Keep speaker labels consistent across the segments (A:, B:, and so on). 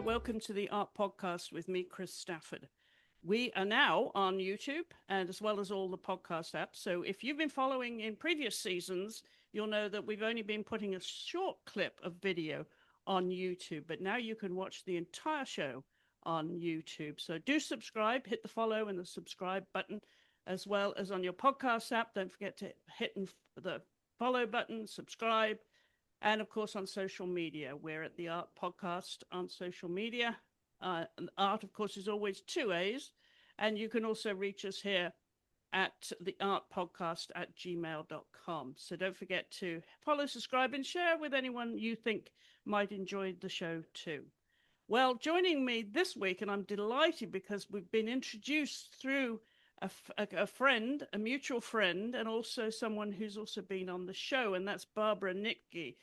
A: welcome to the AART Podcast with me, Chris Stafford. We are now on YouTube and as well as all the podcast apps. So if you've been following in previous seasons, you'll know that we've only been putting a short clip of video on YouTube, but now you can watch the entire show on YouTube. So do subscribe, hit the follow and the subscribe button, as well as on your podcast app. Don't forget to hit the follow button, subscribe, and of course on social media. We're at the AART Podcast on social media. And AART, of course, is always 2 A's. And you can also reach us here at the artpodcast@gmail.com. So don't forget to follow, subscribe, and share with anyone you think might enjoy the show too. Well, joining me this week, and I'm delighted because we've been introduced through a friend, a mutual friend, and also someone who's also been on the show, and that's Barbara Nitke,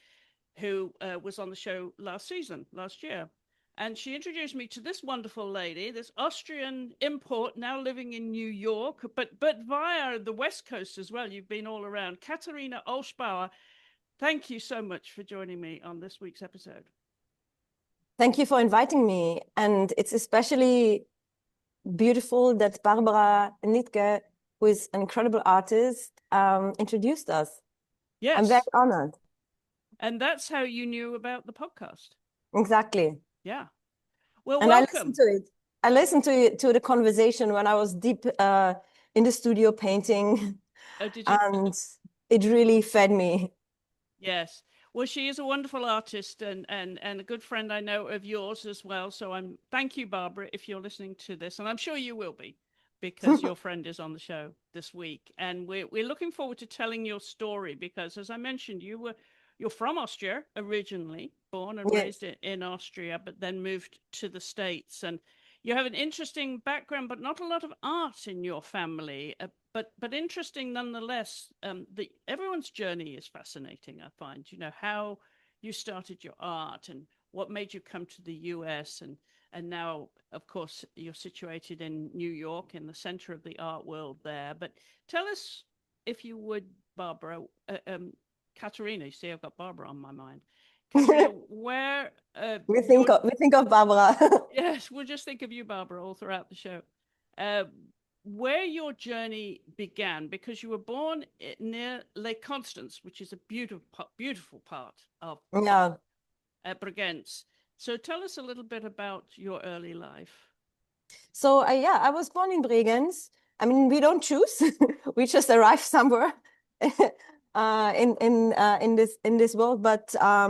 A: who was on the show last year. And she introduced me to this wonderful lady, this Austrian import now living in New York, but via the West Coast as well. You've been all around. Katherina Olschbaur, thank you so much for joining me on this week's episode.
B: Thank you for inviting me. And it's especially beautiful that Barbara Nitke, who is an incredible artist, introduced us.
A: Yes.
B: I'm very honored.
A: And that's how you knew about the podcast.
B: Exactly.
A: Yeah. Well,
B: and
A: welcome.
B: I listened to it. I listened to the conversation when I was deep in the studio painting.
A: Oh, did you?
B: And it really fed me.
A: Yes. Well, she is a wonderful artist and a good friend I know of yours as well. So thank you, Barbara, if you're listening to this. And I'm sure you will be, because your friend is on the show this week. And we're looking forward to telling your story because, as I mentioned, you're from Austria originally, born and raised in Austria, but then moved to the States. And you have an interesting background, but not a lot of art in your family. But interesting nonetheless. Everyone's journey is fascinating, I find. You know, how you started your art and what made you come to the US. And now, of course, you're situated in New York in the center of the art world there. But tell us, if you would, Barbara, Katherina, you see, I've got Barbara on my mind. Katherina, where
B: we think of Barbara.
A: Yes, we'll just think of you, Barbara, all throughout the show. Where your journey began, because you were born near Lake Constance, which is a beautiful part of Bregenz. So tell us a little bit about your early life.
B: So I was born in Bregenz. I mean, we don't choose; we just arrive somewhere. In this world, but I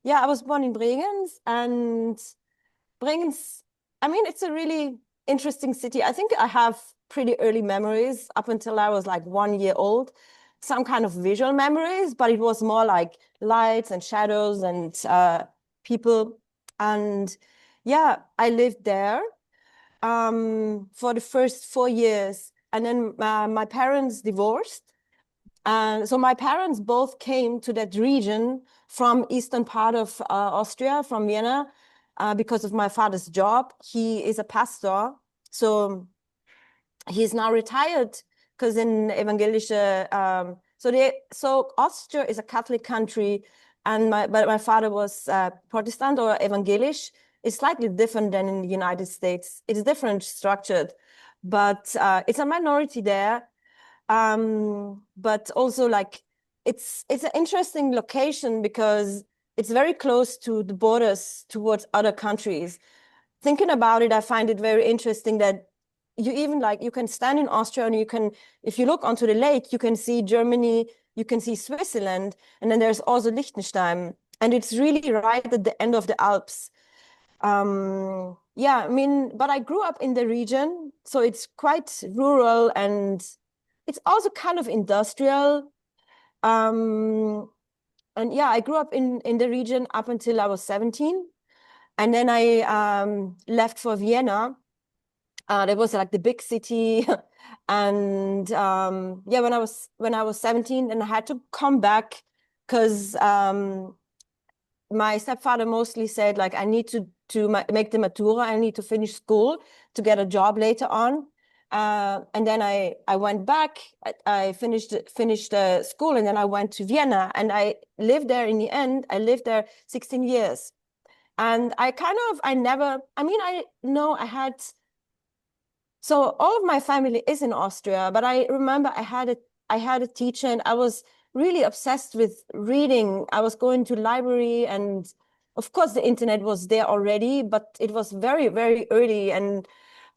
B: was born in Bregenz, and Bregenz, I mean, it's a really interesting city. I think I have pretty early memories up until I was like 1 year old, some kind of visual memories, but it was more like lights and shadows and people. And I lived there for the first 4 years, and then my parents divorced. And so my parents both came to that region from eastern part of Austria, from Vienna, because of my father's job. He is a pastor, so he's now retired because in evangelische. So Austria is a Catholic country, but my father was Protestant or evangelisch. It's slightly different than in the United States. It's different structured, but it's a minority there. But also like it's an interesting location because it's very close to the borders towards other countries. Thinking about it, I find it very interesting that you can stand in Austria and if you look onto the lake, you can see Germany, you can see Switzerland, and then there's also Liechtenstein, and it's really right at the end of the Alps. I mean, but I grew up in the region, so it's quite rural and it's also kind of industrial. And I grew up in the region up until I was 17. And then I left for Vienna. That was like the big city. And when I was 17, and I had to come back because my stepfather mostly said, like, I need to make the Matura. I need to finish school to get a job later on. And then I went back. I finished school, and then I went to Vienna, and I lived there. In the end, I lived there 16 years, And I never, I mean, I know I had, so all of my family is in Austria, but I remember I had a teacher and I was really obsessed with reading. I was going to library, and of course the internet was there already, but it was very, very early. And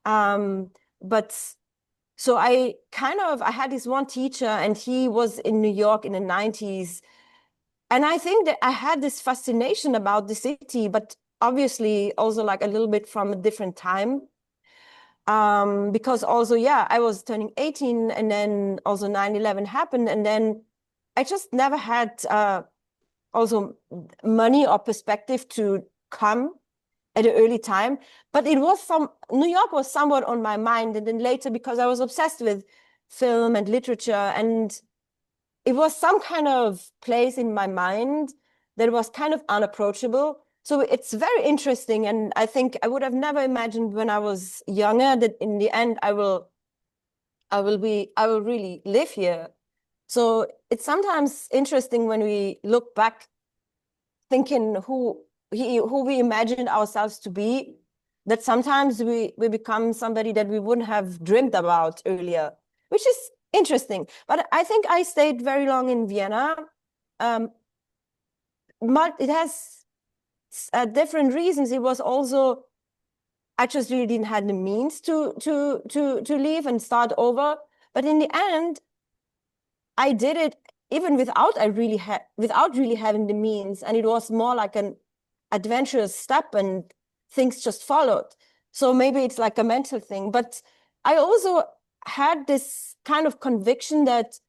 B: but so I had this one teacher, and he was in New York in the 90s. And I think that I had this fascination about the city, but obviously also like a little bit from a different time. Because also, yeah, I was turning 18, and then also 9/11 happened. And then I just never had also money or perspective to come at an early time. But it was New York was somewhat on my mind. And then later, because I was obsessed with film and literature, and it was some kind of place in my mind that was kind of unapproachable. So it's very interesting. And I think I would have never imagined when I was younger that in the end I will really live here. So it's sometimes interesting when we look back, thinking who we imagined ourselves to be, that sometimes we become somebody that we wouldn't have dreamed about earlier, which is interesting. But I think I stayed very long in Vienna. But it has different reasons. It was also, I just really didn't have the means to leave and start over. But in the end, I did it even without really having the means, and it was more like an adventurous step, and things just followed. So maybe it's like a mental thing. But I also had this kind of conviction that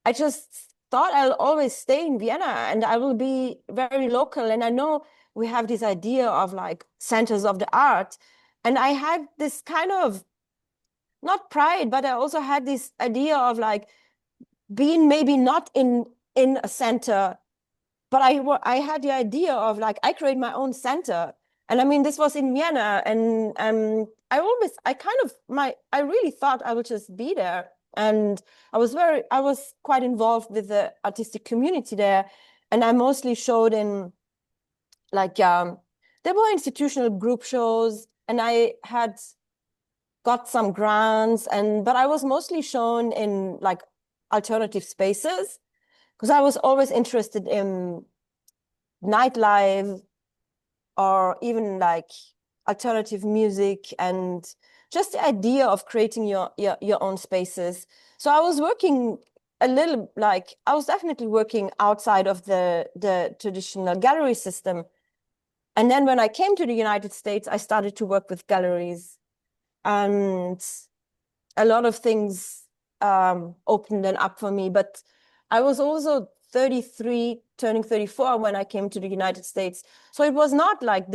B: I just thought I'll always stay in Vienna and I will be very local. And I know we have this idea of like centers of the art. And I had this kind of, not pride, but I also had this idea of like being maybe not in a center, but I had the idea of like, I create my own center. And I mean, this was in Vienna, and I really thought I would just be there. And I was quite involved with the artistic community there. And I mostly showed in like, there were institutional group shows, and I had got some grants, but I was mostly shown in like alternative spaces, because I was always interested in nightlife or even like alternative music, and just the idea of creating your own spaces. So I was working I was definitely working outside of the traditional gallery system. And then when I came to the United States, I started to work with galleries, and a lot of things opened then up for me. But I was also 33, turning 34 when I came to the United States. So it was not like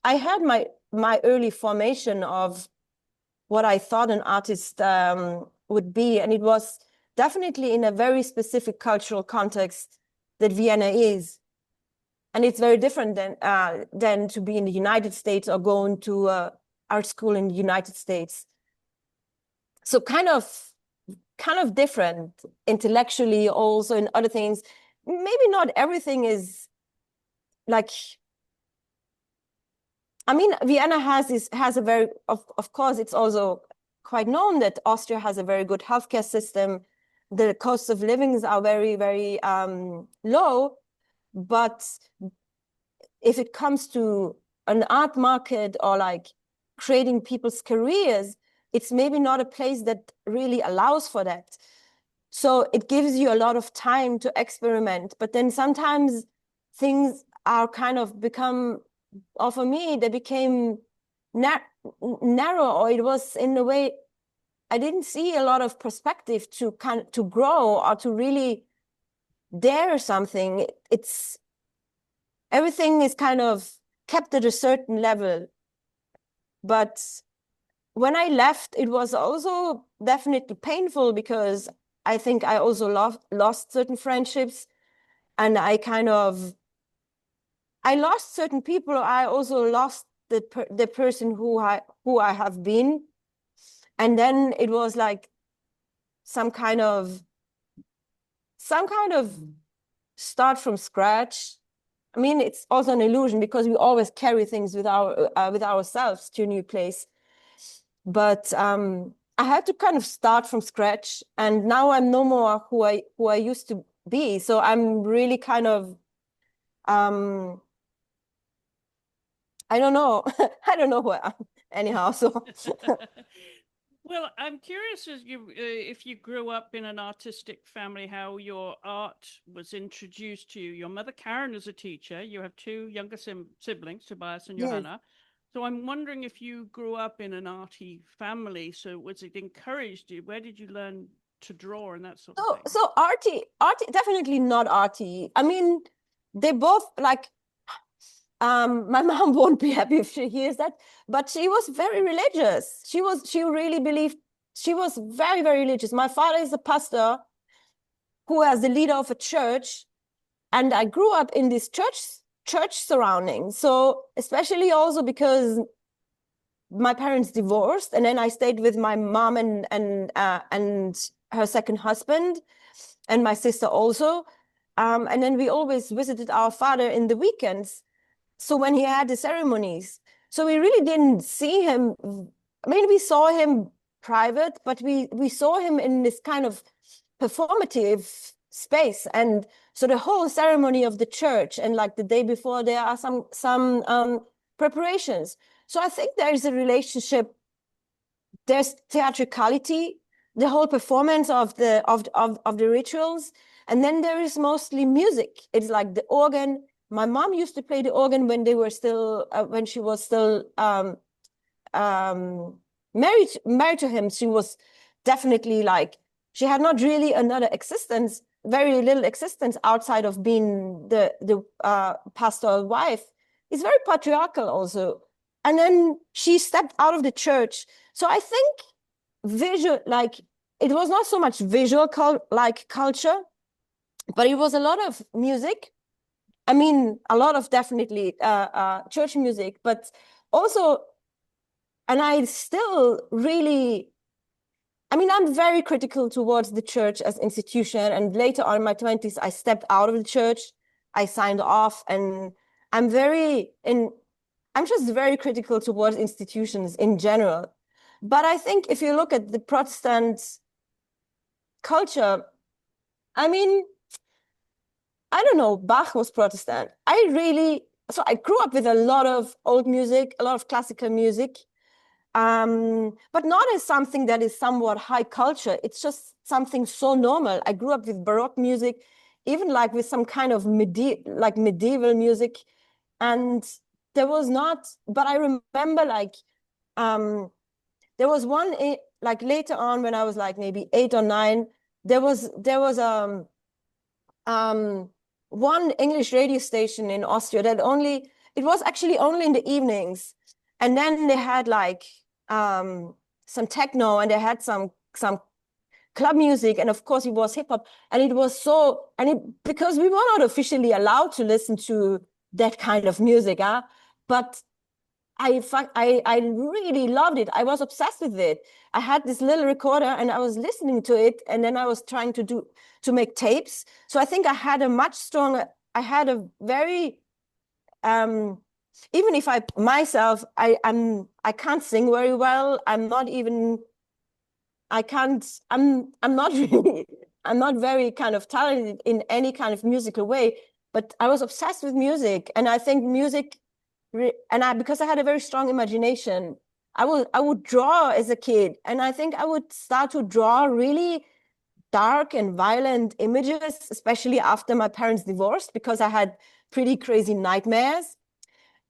B: I had my early formation of what I thought an artist would be. And it was definitely in a very specific cultural context that Vienna is. And it's very different than to be in the United States or going to art school in the United States. So kind of different intellectually, also in other things. Maybe not everything is like, I mean, Vienna has a very, of course, it's also quite known that Austria has a very good healthcare system. The costs of livings are very, very low. But if it comes to an art market or like creating people's careers, it's maybe not a place that really allows for that. So it gives you a lot of time to experiment. But then sometimes things are kind of become, or for me, they became narrow, or it was in a way, I didn't see a lot of perspective to grow or to really dare something. Everything is kind of kept at a certain level. But when I left, it was also definitely painful, because I think I also lost certain friendships, and I lost certain people. I also lost the person who I have been. And then it was like some kind of start from scratch. I mean, it's also an illusion because we always carry things with ourselves to a new place. But I had to kind of start from scratch, and now I'm no more who I used to be. So I'm really kind of I don't know. I don't know who I am anyhow. So
A: Well, I'm curious as you if you grew up in an artistic family, how your art was introduced to you. Your mother Karen is a teacher. You have two younger siblings, Tobias and
B: yes.
A: Johanna. So I'm wondering if you grew up in an arty family. So was it encouraged you? Where did you learn to draw and that sort of thing?
B: So arty, definitely not arty. I mean, they both like. My mom won't be happy if she hears that, but she was very religious. She really believed. She was very, very religious. My father is a pastor who is the leader of a church, and I grew up in this church surrounding. So especially also because my parents divorced, and then I stayed with my mom and her second husband, and my sister also. And then we always visited our father in the weekends. So when he had the ceremonies, so we really didn't see him. I mean, we saw him private, but we saw him in this kind of performative space. And so the whole ceremony of the church, and like the day before, there are some preparations. So I think there is a relationship. There's theatricality, the whole performance of the rituals, and then there is mostly music. It's like the organ. My mom used to play the organ when they were still when she was still married to him. She was definitely like, she had not really another existence, very little existence outside of being the pastoral wife. It's very patriarchal also. And then she stepped out of the church. So I think visual, like, it was not so much visual like culture, but it was a lot of music. I mean, a lot of definitely church music, but also, and I still really, I mean, I'm very critical towards the church as institution. And later on in my 20s, I stepped out of the church. I signed off, and I'm just very critical towards institutions in general. But I think if you look at the Protestant culture, I mean, I don't know, Bach was Protestant. So I grew up with a lot of old music, a lot of classical music, but not as something that is somewhat high culture. It's just something so normal. I grew up with Baroque music, even like with some kind of medieval music. And there was not, but I remember there was one, like later on when I was like maybe 8 or 9, there was one English radio station in Austria that it was actually only in the evenings. And then they had like some techno, and they had some club music, and of course it was hip hop. And it was because we were not officially allowed to listen to that kind of music, but I really loved it. I was obsessed with it. I had this little recorder, and I was listening to it, and then I was trying to make tapes. So I think I had a very even if I can't sing very well. I'm not very kind of talented in any kind of musical way, but I was obsessed with music. And I think music, because I had a very strong imagination, I would draw as a kid, and I think I would start to draw really dark and violent images, especially after my parents divorced, because I had pretty crazy nightmares.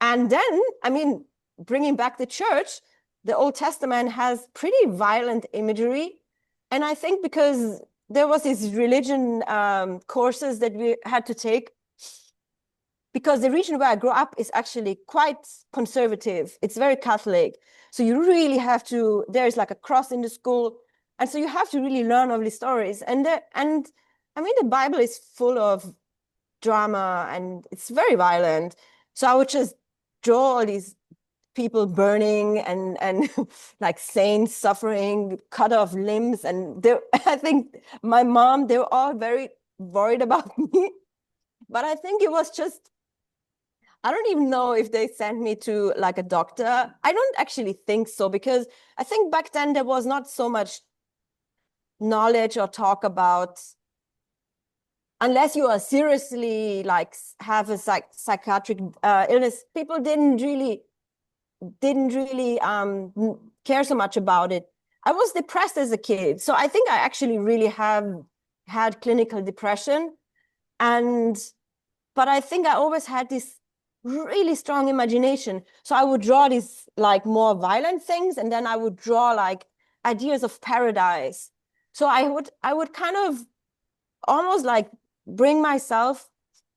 B: And then, I mean, bringing back the church, the Old Testament has pretty violent imagery. And I think because there was these religion courses that we had to take, because the region where I grew up is actually quite conservative. It's very Catholic. So you really have to, there's like a cross in the school. And so you have to really learn all these stories. And I mean, the Bible is full of drama, and it's very violent. So I would just draw all these people burning and like saints suffering, cut off limbs. And I think my mom, they were all very worried about me. But I think it was just, I don't even know if they sent me to like a doctor. I don't actually think so, because I think back then there was not so much knowledge or talk about, unless you are seriously like have a psychiatric illness, people didn't really care so much about it. I was depressed as a kid, so I think I actually really have had clinical depression, but I think I always had this really strong imagination. So I would draw these like more violent things, and then I would draw like ideas of paradise. So I would kind of almost like bring myself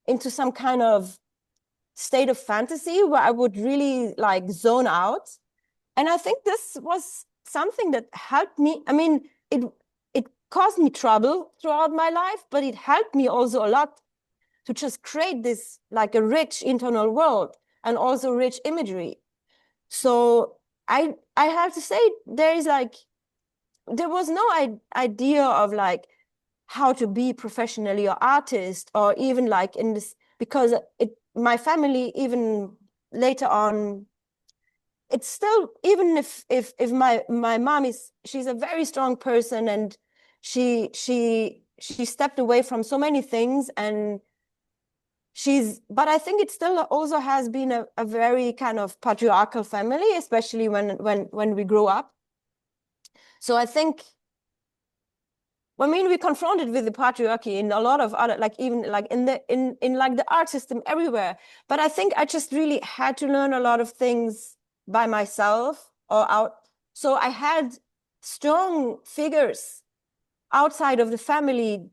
B: into some kind of state of fantasy where I would really like zone out. And I think this was something that helped me. I mean, it caused me trouble throughout my life, but it helped me also a lot to just create this like a rich internal world and also rich imagery. So I have to say there was no idea of like how to be professionally or artist, or even like in this, because my family, even later on, it's still, even if my mom she's a very strong person, and she stepped away from so many things, and but I think it still also has been a very kind of patriarchal family, especially when we grew up. So I think, I mean, we're confronted with the patriarchy in a lot of other, like even like in like the art system everywhere. But I think I just really had to learn a lot of things by myself or out. So I had strong figures outside of the family,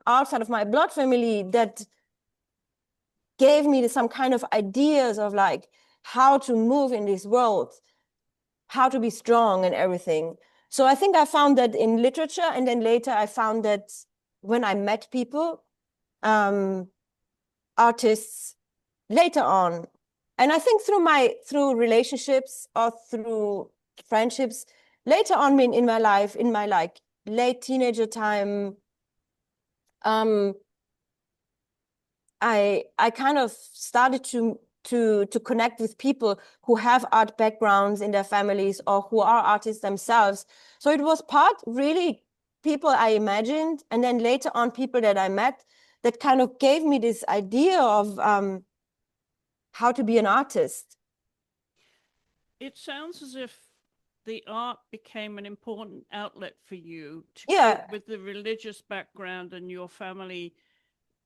B: outside of my blood family, that gave me some kind of ideas of like how to move in this world, how to be strong and everything. So I think I found that in literature, and then later I found that when I met people, artists later on. And I think through relationships or through friendships later on in my life, in my like late teenager time, I kind of started to connect with people who have art backgrounds in their families or who are artists themselves. So it was part really people I imagined, and then later on people that I met that kind of gave me this idea of how to be an artist.
A: It sounds as if the art became an important outlet for you to
B: Yeah.
A: cope with the religious background and your family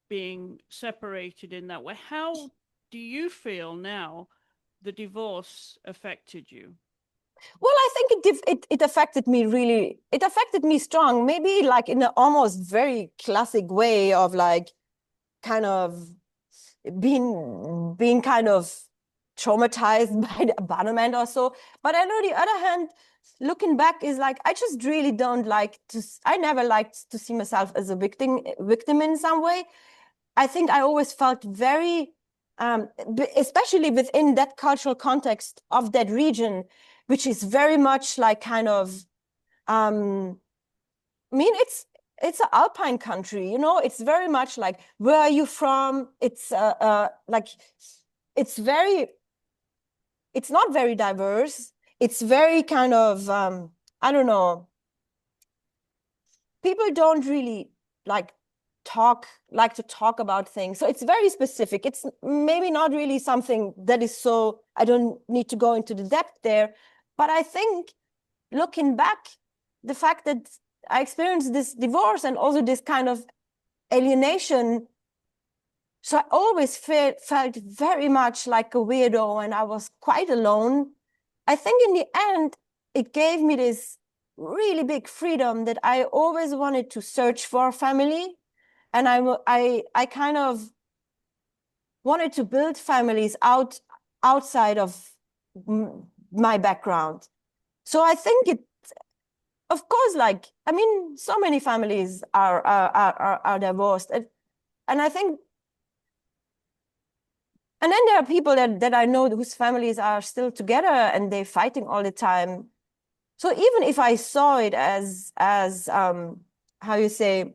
A: being separated in that way. How do you feel now the divorce affected you?
B: Well, I think it affected me really. It affected me strong, maybe like in an almost very classic way of like kind of being kind of traumatized by the abandonment or so. But on the other hand, looking back is like I just really don't like to. I never liked to see myself as a victim in some way. I think I always felt very, especially within that cultural context of that region, which is very much like kind of, I mean, it's an alpine country, you know. It's very much like, where are you from? It's like it's not very diverse. It's very kind of I don't know. People don't really like to talk about things. So it's very specific. It's maybe not really something that is so, I don't need to go into the depth there. But I think looking back, the fact that I experienced this divorce and also this kind of alienation, so I always felt very much like a weirdo, and I was quite alone. I think in the end, it gave me this really big freedom that I always wanted to search for family. And I kind of wanted to build families outside of my background. So I think of course, like, I mean, so many families are divorced. And I think, and then there are people that I know whose families are still together and they're fighting all the time. So even if I saw it as how you say,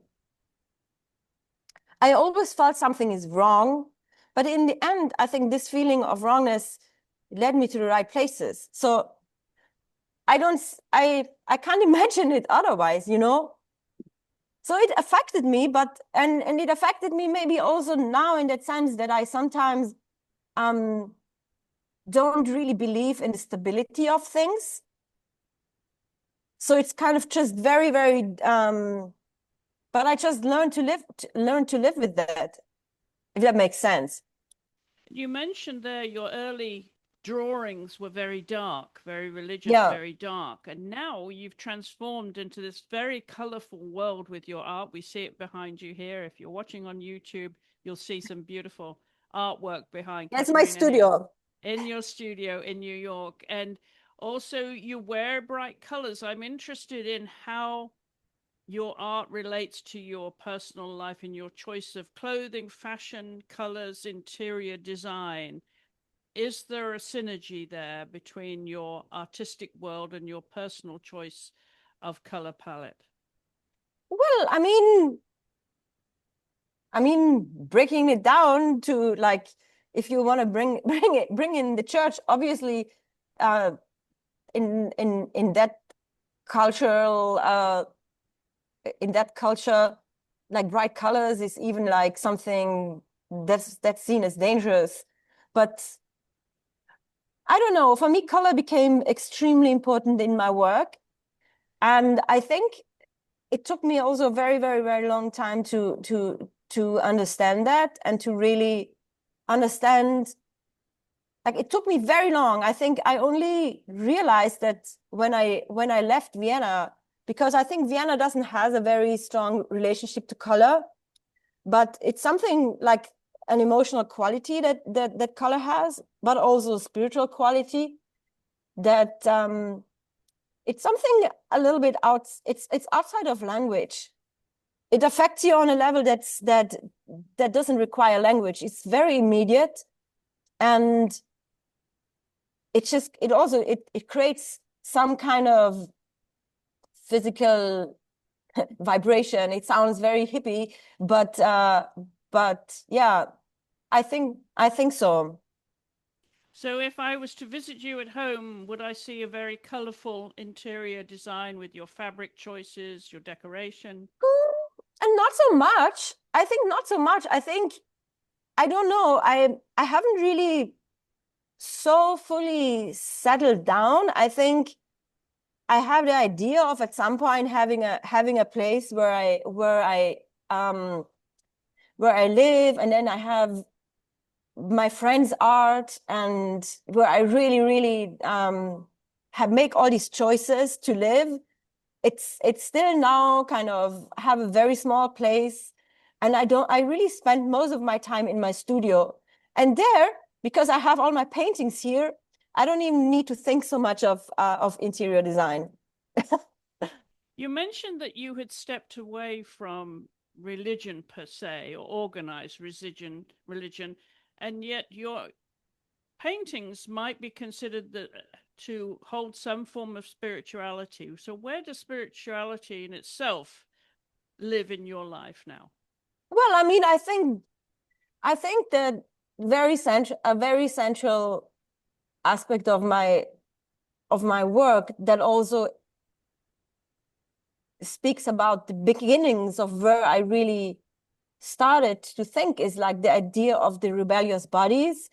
B: I always felt something is wrong. But in the end, I think this feeling of wrongness led me to the right places. So I can't imagine it otherwise, you know? So it affected me, but and it affected me maybe also now in that sense that I sometimes don't really believe in the stability of things. So it's kind of just very, very but I just learned to live with that, if that makes sense.
A: You mentioned there your early drawings were very dark, very religious,
B: Yeah.
A: very dark. And now you've transformed into this very colorful world with your art. We see it behind you here. If you're watching on YouTube, you'll see some beautiful artwork behind
B: That's my
A: Katherina here
B: studio.
A: in your studio in New York. And also you wear bright colors. I'm interested in how your art relates to your personal life and your choice of clothing, fashion, colors, interior design. Is there a synergy there between your artistic world and your personal choice of color palette?
B: Well, breaking it down to like, if you want to bring in the church, obviously, in that cultural in that culture, like bright colors is even like something that's seen as dangerous. But I don't know, for me, color became extremely important in my work. And I think it took me also a very, very, very long time to understand that and to really understand. Like it took me very long. I think I only realized that when I left Vienna, because I think Vienna doesn't have a very strong relationship to color, but it's something like an emotional quality that color has, but also spiritual quality that it's something a little bit out. It's outside of language. It affects you on a level that doesn't require language. It's very immediate, and it creates some kind of physical vibration. It sounds very hippie, but yeah, I think so.
A: So if I was to visit you at home, would I see a very colorful interior design with your fabric choices, your decoration?
B: And not so much. I think not so much. I think I don't know. I haven't really so fully settled down. I think I have the idea of at some point having a place where I live, and then I have my friend's art, and where I really, really have make all these choices to live. It's still now kind of have a very small place, and I really spend most of my time in my studio. And there, because I have all my paintings here, I don't even need to think so much of interior design.
A: You mentioned that you had stepped away from religion per se, or organized religion, and yet your paintings might be considered to hold some form of spirituality. So where does spirituality in itself live in your life now?
B: Well, I think that a very central aspect of my work that also speaks about the beginnings of where I really started to think is like the idea of the rebellious bodies.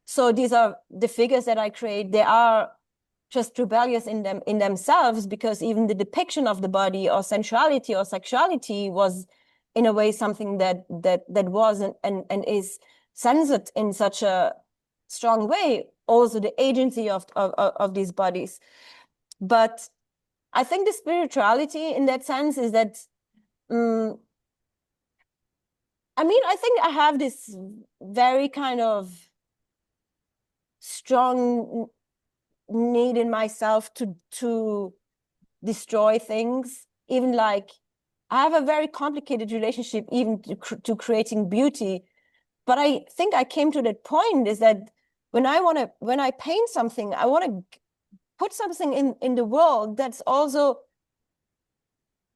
B: So these are the figures that I create. They are just rebellious in themselves, because even the depiction of the body or sensuality or sexuality was in a way something that was and is censored in such a strong way. Also the agency of these bodies. But I think the spirituality in that sense is that I think I have this very kind of strong need in myself to destroy things. Even like I have a very complicated relationship even to creating beauty. But I think I came to that point is that when I paint something, I want to put something in the world that's also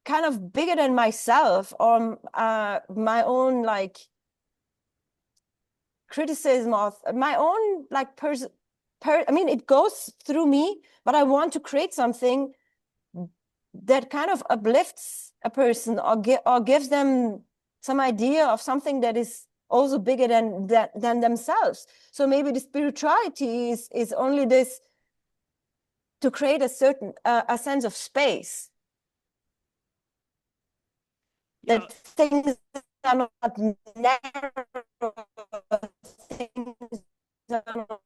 B: kind of bigger than myself, or my own like criticism of my own like I mean, it goes through me, but I want to create something that kind of uplifts a person, or gives them some idea of something that is also bigger than themselves. So maybe the spirituality is only this, to create a certain a sense of space, that things are not narrow, things are not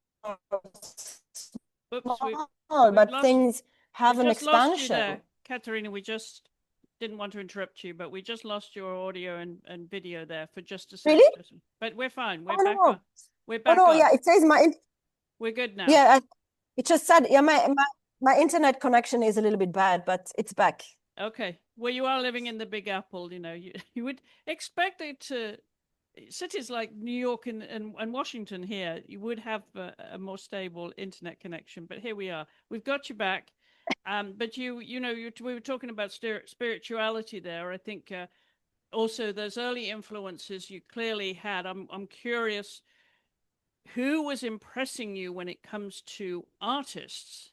B: small, but things have an expansion.
A: Katherina, we just didn't want to interrupt you, but we just lost your audio and video there for just a second.
B: Really?
A: But we're fine. We're
B: back
A: no.
B: on.
A: We're back
B: no,
A: on.
B: Yeah, it says
A: we're good now.
B: Yeah, it just said, yeah, my internet connection is a little bit bad, but it's back.
A: Okay. Well, you are living in the Big Apple, you know, you would expect it to, cities like New York and Washington here, you would have a more stable internet connection, but here we are. We've got you back. But you know, we were talking about spirituality there. I think also those early influences you clearly had. I'm curious, who was impressing you when it comes to artists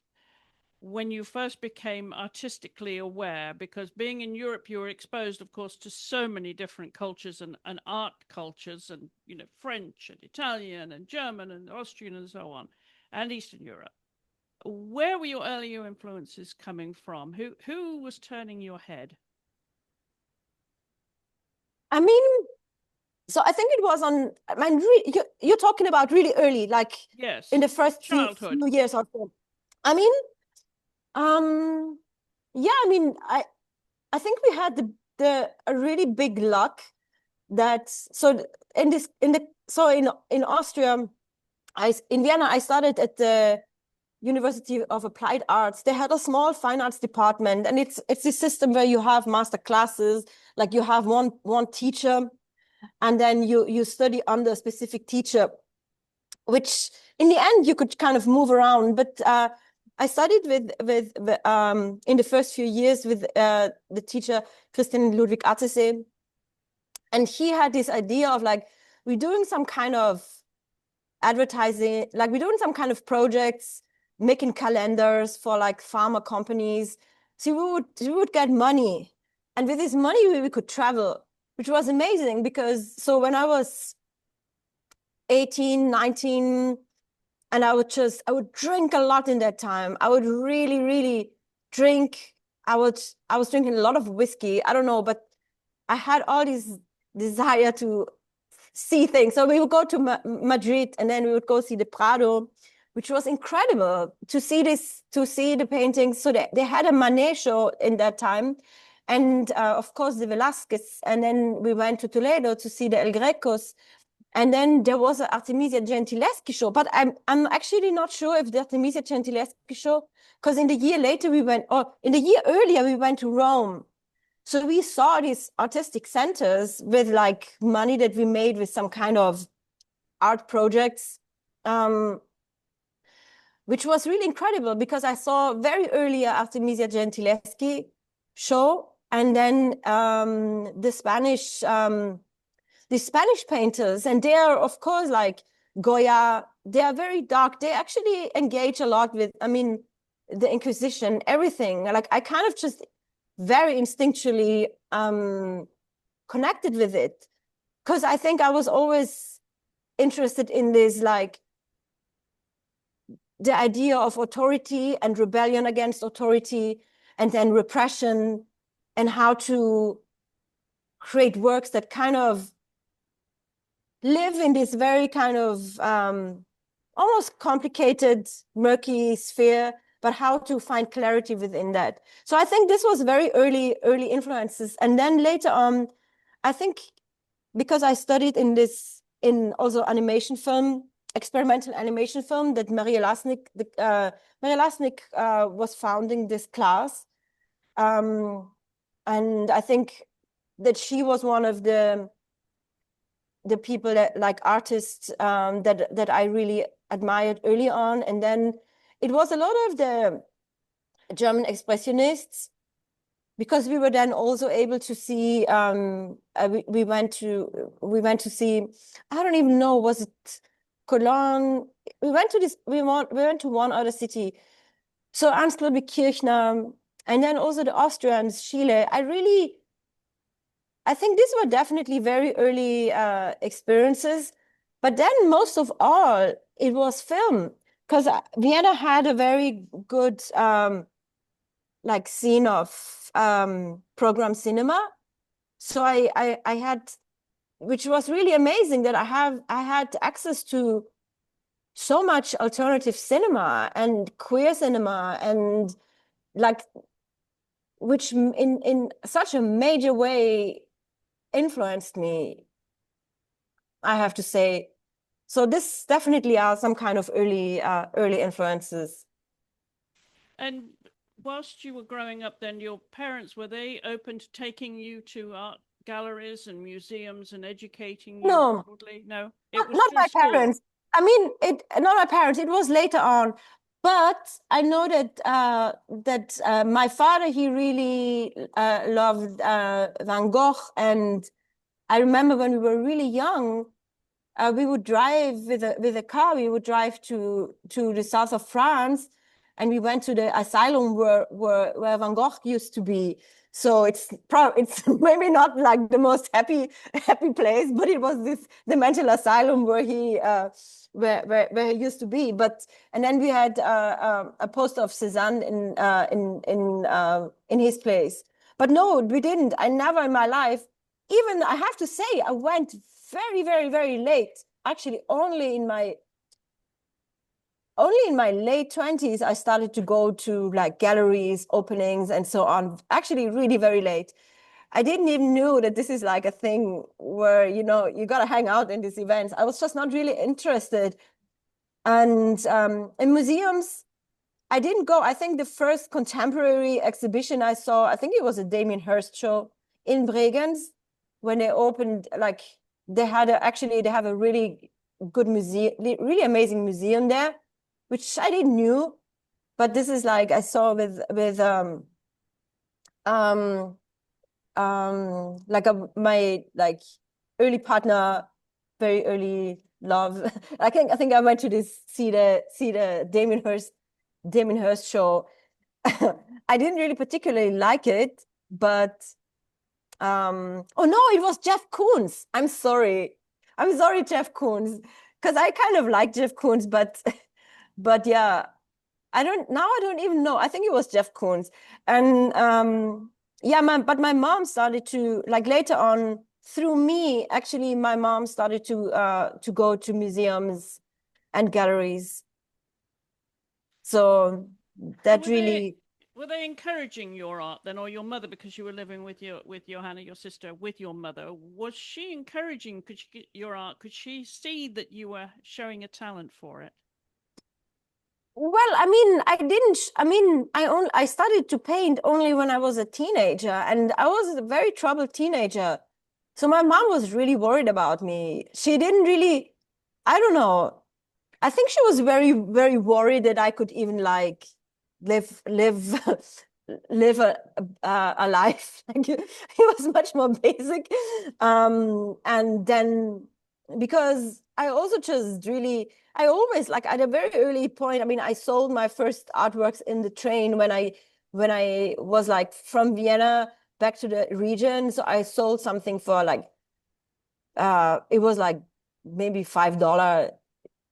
A: when you first became artistically aware? Because being in Europe, you were exposed, of course, to so many different cultures and art cultures, and, you know, French and Italian and German and Austrian and so on, and Eastern Europe. Where were your earlier influences coming from? Who was turning your head?
B: I mean, so I think it was on, I mean, you're talking about really early, like,
A: yes,
B: in the first few years or so. I mean, yeah, I mean, I think we had a really big luck that, so in Austria, in Vienna, I started at the University of Applied Arts. They had a small fine arts department, and it's a system where you have master classes, like you have one teacher, and then you study under a specific teacher, which in the end you could kind of move around. But I studied with in the first few years with the teacher Christian Ludwig Atese, and he had this idea of like, we're doing some kind of advertising, like we're doing some kind of projects, making calendars for like pharma companies. So we would get money, and with this money we could travel, which was amazing. Because so when I was 18, 19, and I would drink a lot in that time. I would really, really drink. I was drinking a lot of whiskey. I don't know, but I had all this desire to see things. So we would go to Madrid, and then we would go see the Prado, which was incredible to see the paintings. So they had a Manet show in that time. And of course, the Velázquez. And then we went to Toledo to see the El Grecos. And then there was an Artemisia Gentileschi show, but I'm actually not sure if the Artemisia Gentileschi show, because in the year earlier we went to Rome. So we saw these artistic centers with like money that we made with some kind of art projects, which was really incredible, because I saw very early Artemisia Gentileschi show, and then the Spanish painters, and they are, of course, like Goya, they are very dark. They actually engage a lot with, I mean, the Inquisition, everything. Like I kind of just very instinctually connected with it, because I think I was always interested in this, like the idea of authority and rebellion against authority, and then repression, and how to create works that kind of live in this very kind of almost complicated, murky sphere, but how to find clarity within that. So I think this was very early influences. And then later on, I think because I studied in also animation film, experimental animation film, that Maria Lasnik was founding this class. And I think that she was one of the people that, like, artists that I really admired early on. And then it was a lot of the German expressionists because we were then also able to see, we went to see, I don't even know, was it Cologne? We went to one other city. So Kirchner, and then also the Austrians, Chile. I think these were definitely very early experiences. But then most of all, it was film, because Vienna had a very good like scene of program cinema. So I had, which was really amazing, that I had access to so much alternative cinema and queer cinema, and like, which in such a major way influenced me, I have to say. So this definitely are some kind of early influences.
A: And whilst you were growing up, then your parents, were they open to taking you to art galleries and museums and educating you
B: No,
A: broadly? No, it was
B: not
A: through
B: my
A: school.
B: parents. I mean, not my parents. It was later on. But I know that my father, he really loved Van Gogh, and I remember when we were really young, we would drive with a car. We would drive to the south of France, and we went to the asylum where Van Gogh used to be. So it's maybe not like the most happy place, but it was the mental asylum where where he used to be. But and then we had a poster of Cézanne in his place. But no, we didn't. I never in my life, even I have to say, I went very, very, very late. Actually, only in my late 20s, I started to go to like galleries, openings, and so on. Actually, really very late. I didn't even know that this is like a thing where, you know, you got to hang out in these events. I was just not really interested. And in museums, I didn't go. I think the first contemporary exhibition I saw, I think it was a Damien Hirst show in Bregenz, when they opened, like, they have a really good museum, really amazing museum there, which I didn't knew. But this is like I saw with like my like early partner, very early love. I think I went to see the Damien Hirst show. I didn't really particularly like it, but oh no, it was Jeff Koons. I'm sorry, Jeff Koons, because I kind of like Jeff Koons, but but yeah, I don't even know. I think it was Jeff Koons. And yeah, but my mom started to, like, later on through me, actually, my mom started to go to museums and galleries. So that really.
A: Were they encouraging your art then, or your mother, because you were living with Johanna, your sister, with your mother? Was she encouraging your art? Could she see that you were showing a talent for it?
B: Well, I mean, I started to paint only when I was a teenager, and I was a very troubled teenager. So my mom was really worried about me. She didn't really, I don't know. I think she was very, very worried that I could even like live live a life. Like, it was much more basic. And then because I also just really, I always, like, at a very early point, I mean, I sold my first artworks in the train when I was like from Vienna back to the region. So I sold something for like it was like maybe $5.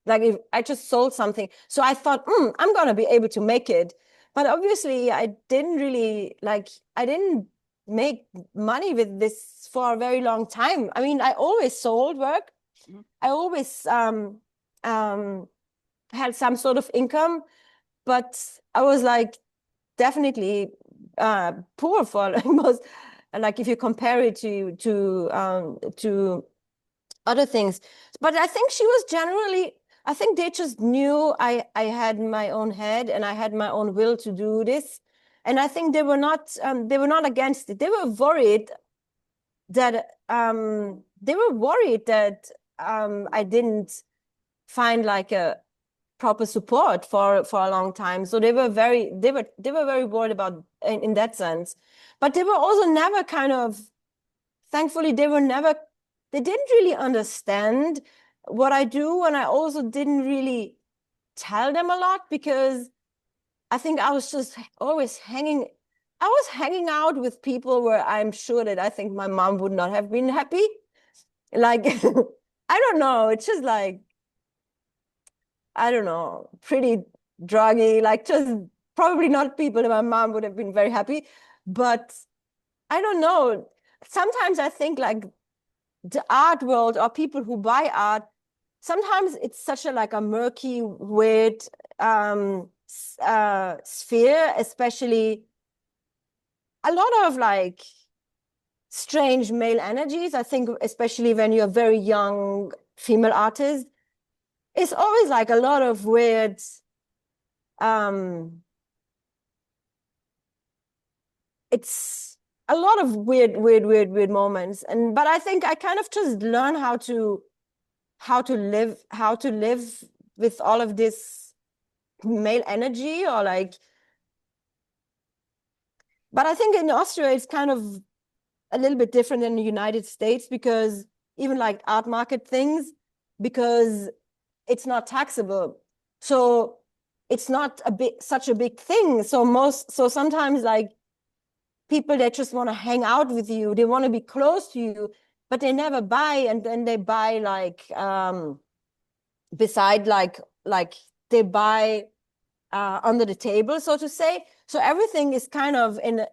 B: Like, if I just sold something. So I thought, I'm gonna be able to make it. But obviously I didn't make money with this for a very long time. I mean, I always sold work. I always had some sort of income, but I was like definitely poor for most, like, if you compare it to other things. But I think she was generally, I think they just knew I had my own head and I had my own will to do this. And I think they were not against it. They were worried that I didn't find like a proper support for a long time. So they were very worried about in that sense. But they were also never kind of, thankfully, they didn't really understand what I do. And I also didn't really tell them a lot because I think I was just always hanging out with people where I'm sure that I think my mom would not have been happy. Like, I don't know. It's just like, I don't know, pretty druggy, like just probably not people that my mom would have been very happy. But I don't know. Sometimes I think like the art world or people who buy art, sometimes it's such a like a murky, weird sphere, especially a lot of like strange male energies. I think especially when you're a very young female artist, it's always like a lot of weird it's a lot of weird moments. But I think I kind of just learn how to live with all of this male energy or like, but I think in Austria it's kind of a little bit different than the United States, because even like art market things, because it's not taxable. So it's not such a big thing. So sometimes like people that just want to hang out with you, they want to be close to you, but they never buy. And then they buy like, beside like they buy under the table, so to say. So everything is kind of in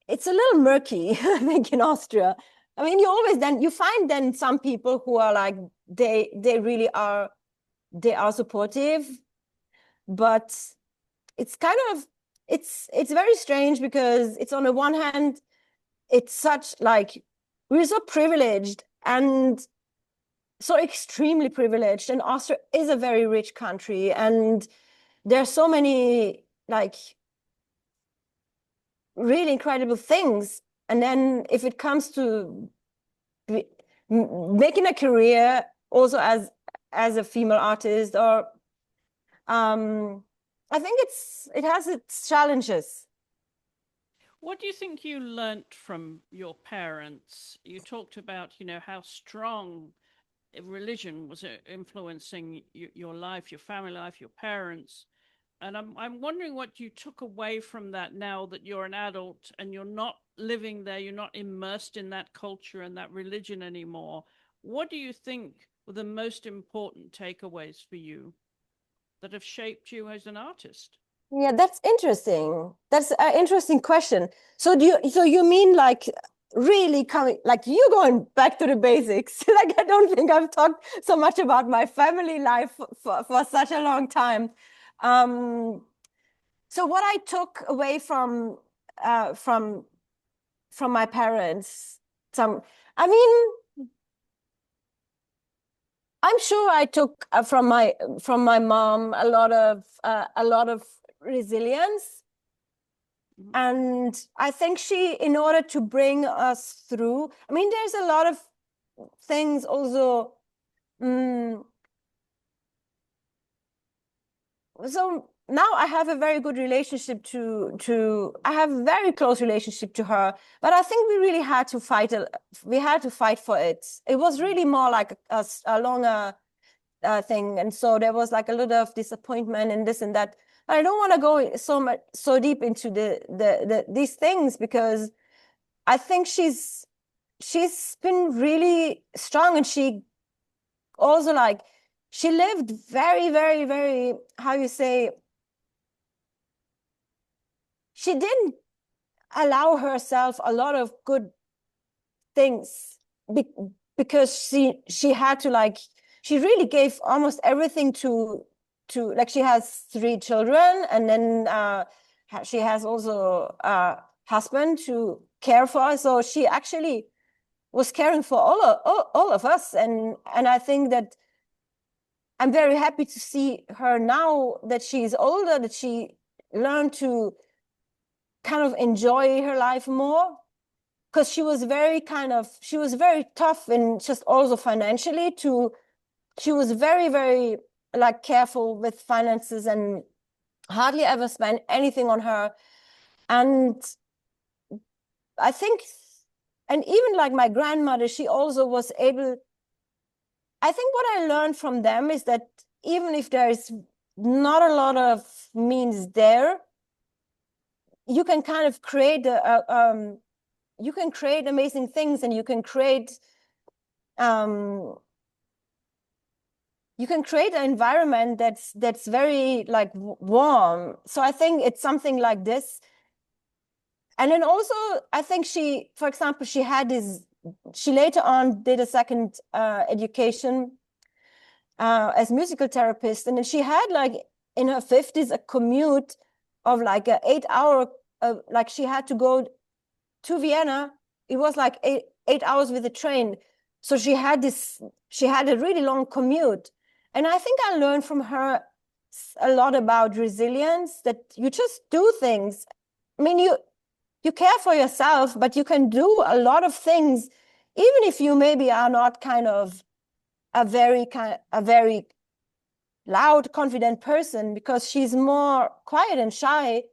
B: it's a little murky, I think, in Austria. I mean, you find then some people who are like, they really are, they are supportive, but it's kind of, it's very strange because it's on the one hand, it's such like, we're so privileged and so extremely privileged, and Austria is a very rich country, and there's so many like really incredible things. And then if it comes to making a career also as a female artist, or I think it has its challenges.
A: What do you think you learnt from your parents? You talked about, how strong religion was influencing your life, your family life, your parents. And I'm wondering what you took away from that now that you're an adult and you're not living there, you're not immersed in that culture and that religion anymore. What do you think were the most important takeaways for you that have shaped you as an artist?
B: Yeah, that's interesting. That's an interesting question. So you mean like really coming, like you going back to the basics? Like, I don't think I've talked so much about my family life for such a long time. So what I took away from my parents, I mean, I'm sure I took from my mom a lot of resilience. Mm-hmm. And I think in order to bring us through, I mean, there's a lot of things also. So now I have a very good relationship I have a very close relationship to her, but I think we really had to fight. We had to fight for it. It was really more like a longer thing. And so there was like a lot of disappointment and this and that. But I don't want to go so deep into these things, because I think she's been really strong, and she also like, she lived very, very, very, how you say, she didn't allow herself a lot of good things because she had to like, she really gave almost everything to like, she has 3 children, and then she has also a husband to care for. So she actually was caring for all of us. And I think that I'm very happy to see her now that she's older, that she learned to kind of enjoy her life more, because she was very tough, and just also financially she was very, very like careful with finances, and hardly ever spend anything on her. And I think, and even like my grandmother, she also was able, I think what I learned from them is that even if there is not a lot of means there, you can kind of create you can create amazing things, and you can create an environment that's very like warm. So I think it's something like this. And then also, I think she, for example, she later on did a second education as musical therapist. And then she had like in her 50s a commute of like an 8 hour, like she had to go to Vienna. It was like eight hours with the train. So she had a really long commute. And I think I learned from her a lot about resilience, that you just do things. I mean, you care for yourself, but you can do a lot of things, even if you maybe are not kind of a very loud, confident person, because she's more quiet and shy,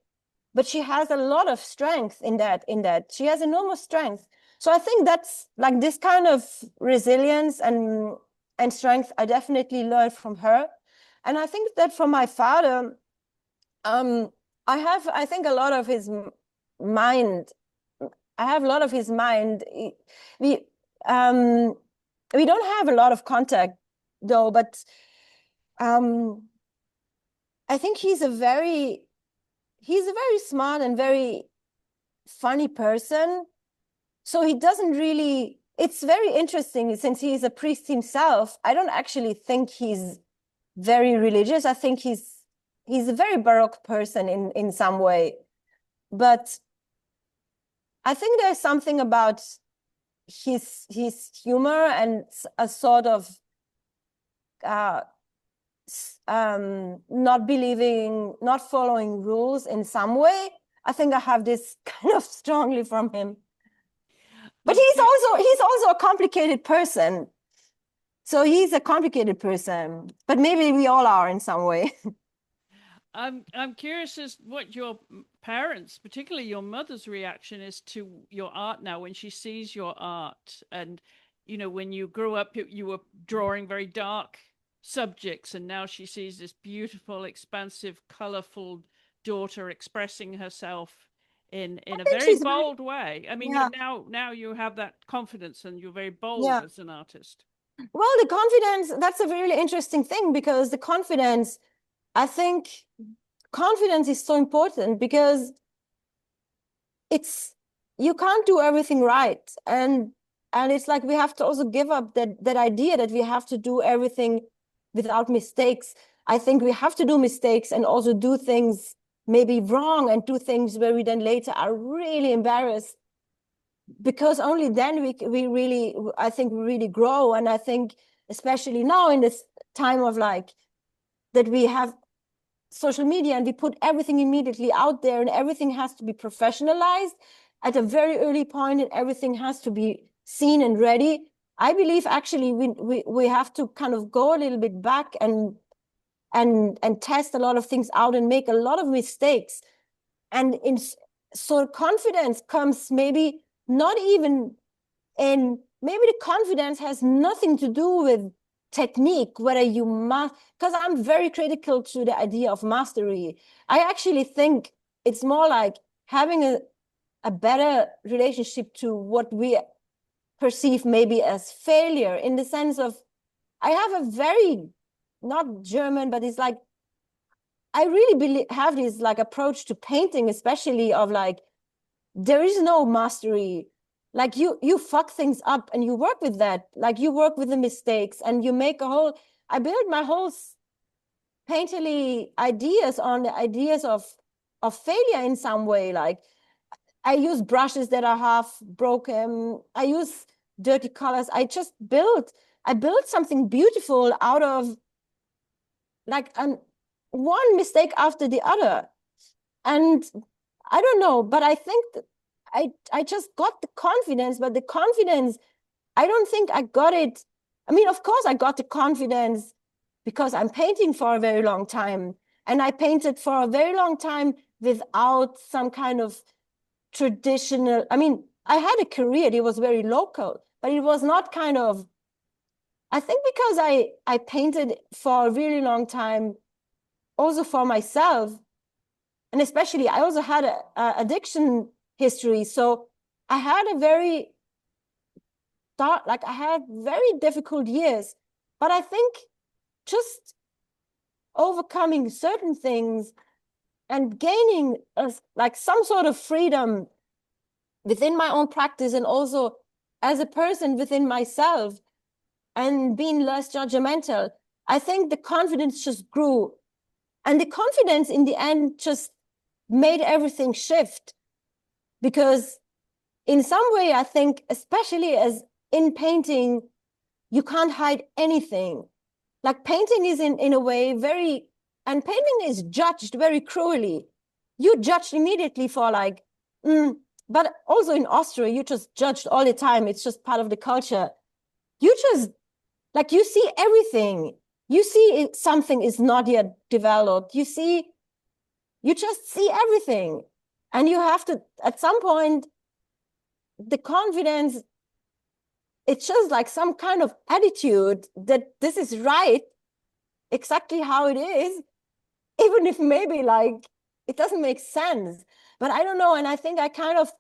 B: but she has a lot of strength in that. She has enormous strength. So I think that's like this kind of resilience and strength I definitely learned from her. And I think that from my father, I think a lot of his mind. I have a lot of his mind. We don't have a lot of contact though, but I think he's a very smart and very funny person. So he doesn't really, it's very interesting, since he's a priest himself, I don't actually think he's very religious. I think he's a very Baroque person in some way. But I think there's something about his humor and a sort of not following rules in some way. I think I have this kind of strongly from him. But he's also a complicated person. So he's a complicated person, but maybe we all are in some way.
A: I'm curious as what your parents, particularly your mother's reaction is to your art now, when she sees your art. And when you grew up, you were drawing very dark subjects, and now she sees this beautiful, expansive, colorful daughter expressing herself in a very bold way. I mean, yeah. now you have that confidence, and you're very bold as an artist.
B: Well, the confidence, that's a really interesting thing, because the confidence, I think confidence is so important, because you can't do everything right. And it's like we have to also give up that idea that we have to do everything without mistakes. I think we have to do mistakes and also do things maybe wrong, and do things where we then later are really embarrassed, because only then we really, I think, we really grow. And I think especially now in this time of like that we have social media, and we put everything immediately out there, and everything has to be professionalized at a very early point, and everything has to be seen and ready. I believe actually we have to kind of go a little bit back and test a lot of things out and make a lot of mistakes. And so confidence comes maybe not even in, maybe the confidence has nothing to do with technique, whether you must, because I'm very critical to the idea of mastery. I actually think it's more like having a better relationship to what we perceive maybe as failure, in the sense of, I have a very, not German, but it's like, I really have this like approach to painting, especially of like, there is no mastery. Like you fuck things up and you work with that. Like you work with the mistakes and you make I build my whole painterly ideas on the ideas of failure in some way. Like I use brushes that are half broken. I use dirty colors. I built something beautiful out of like one mistake after the other. And I don't know, but I think I just got the confidence, but the confidence, I don't think I got it. I mean, of course, I got the confidence because I'm painting for a very long time. And I painted for a very long time without some kind of traditional, I mean, I had a career, it was very local, but it was not kind of, I think because I painted for a really long time, also for myself, and especially I also had a addiction history. So I had a very dark, like I had very difficult years, but I think just overcoming certain things and gaining like some sort of freedom within my own practice and also as a person within myself and being less judgmental, I think the confidence just grew. And the confidence in the end just made everything shift. Because in some way, I think, especially as in painting, you can't hide anything. Like painting is in a way very, and painting is judged very cruelly. You judged immediately for like, but also in Austria, you just judged all the time. It's just part of the culture. You just, like, you see everything. You see something is not yet developed. You just see everything. And you have to, at some point, the confidence, it's just like some kind of attitude that this is right, exactly how it is, even if maybe like it doesn't make sense. But I don't know. And I think I kind of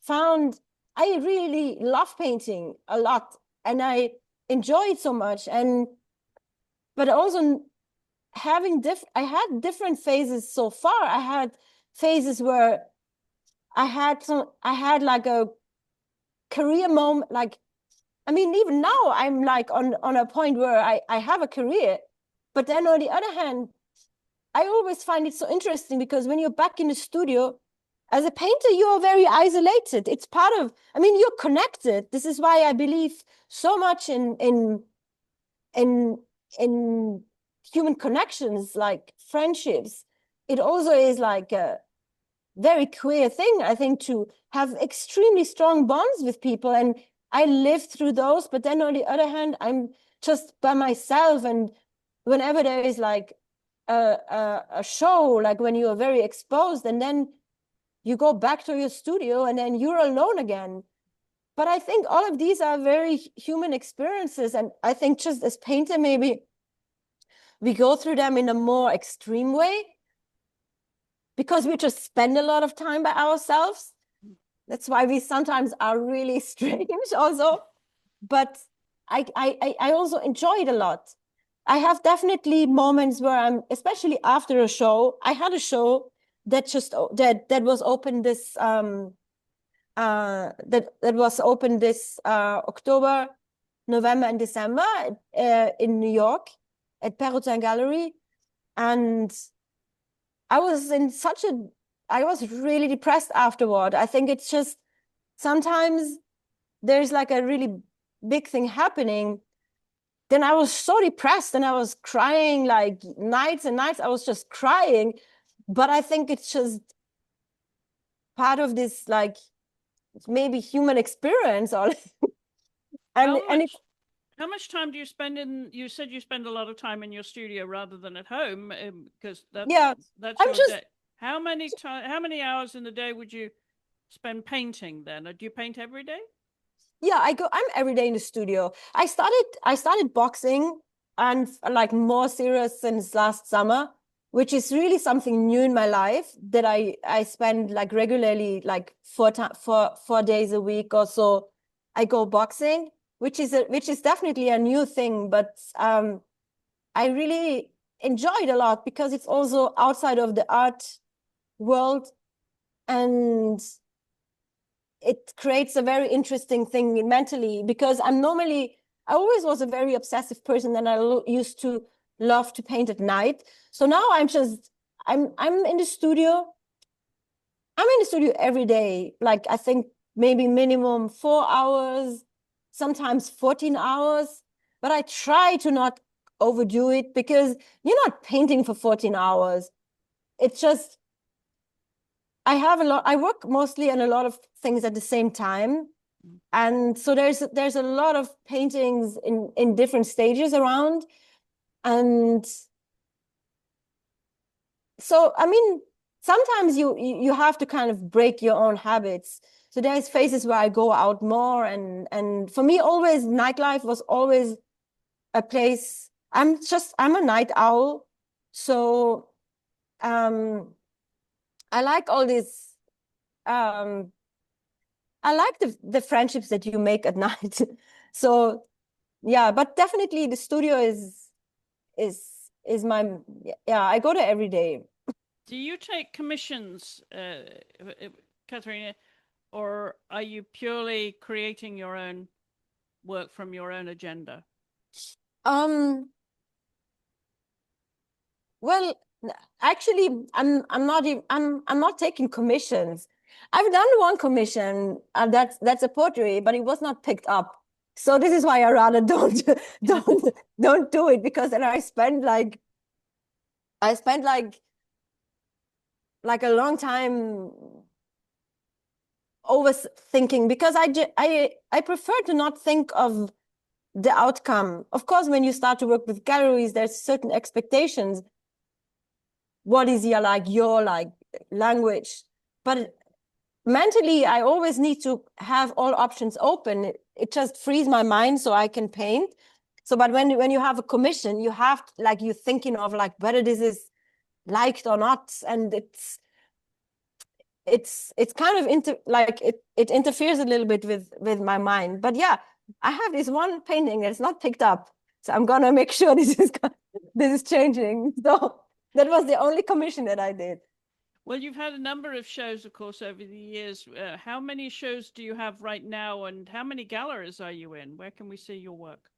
B: found I really love painting a lot and I enjoy it so much. But also I had different phases so far. I had phases where I had like a career moment, like, I mean, even now I'm like on a point where I have a career, but then on the other hand, I always find it so interesting because when you're back in the studio, as a painter, you're very isolated. It's part of, I mean, you're connected. This is why I believe so much in human connections, like friendships. It also is like a very queer thing, I think, to have extremely strong bonds with people. And I lived through those, but then on the other hand, I'm just by myself. And whenever there is like a show, like when you are very exposed, and then you go back to your studio and then you're alone again. But I think all of these are very human experiences. And I think just as painter, maybe we go through them in a more extreme way because we just spend a lot of time by ourselves. That's why we sometimes are really strange also. But I also enjoy it a lot. I have definitely moments where I'm, especially after a show, I had a show that was open this that was open this October, November, and December in New York at Perrotin Gallery, and I was really depressed afterward. I think it's just sometimes there's like a really big thing happening. Then I was so depressed and I was crying like nights and nights. I was just crying. But I think it's just part of this, like, maybe human experience. How
A: much time do you spend you said you spend a lot of time in your studio rather than at home, because that's your day. How many hours in the day would you spend painting then? Do you paint every day?
B: Yeah, I'm every day in the studio. I started boxing and like more serious since last summer, which is really something new in my life, that I spend like regularly, like 4 days a week or so. I go boxing, which is definitely a new thing, but I really enjoy it a lot because it's also outside of the art world, and it creates a very interesting thing mentally, because I always was a very obsessive person, and I used to love to paint at night. So now I'm in the studio. I'm in the studio every day. Like, I think maybe minimum 4 hours, sometimes 14 hours. But I try to not overdo it, because you're not painting for 14 hours. It's just, I work mostly on a lot of things at the same time. And so there's a lot of paintings in different stages around. And so I mean, sometimes you have to kind of break your own habits. So there's phases where I go out more, and for me, always nightlife was always a place. I'm a night owl, so I like all this. I like the friendships that you make at night. So yeah, but definitely the studio is is my yeah, I go there every day.
A: Do you take commissions, Katherina, or are you purely creating your own work from your own agenda?
B: Um, well, actually, I'm not taking commissions. I've done one commission, that's a portrait, but it was not picked up. So this is why I rather don't do it, because then I spent like a long time overthinking, because I prefer to not think of the outcome. Of course, when you start to work with galleries, there's certain expectations. What is your language? But mentally, I always need to have all options open. It just frees my mind so I can paint. So, but when you have a commission, you have like you're thinking of like whether this is liked or not, and it's kind of it interferes a little bit with my mind. But yeah, I have this one painting that's not picked up, so I'm gonna make sure this is changing. So that was the only commission that I did.
A: Well, you've had a number of shows, of course, over the years. How many shows do you have right now, and how many galleries are you in? Where can we see your work?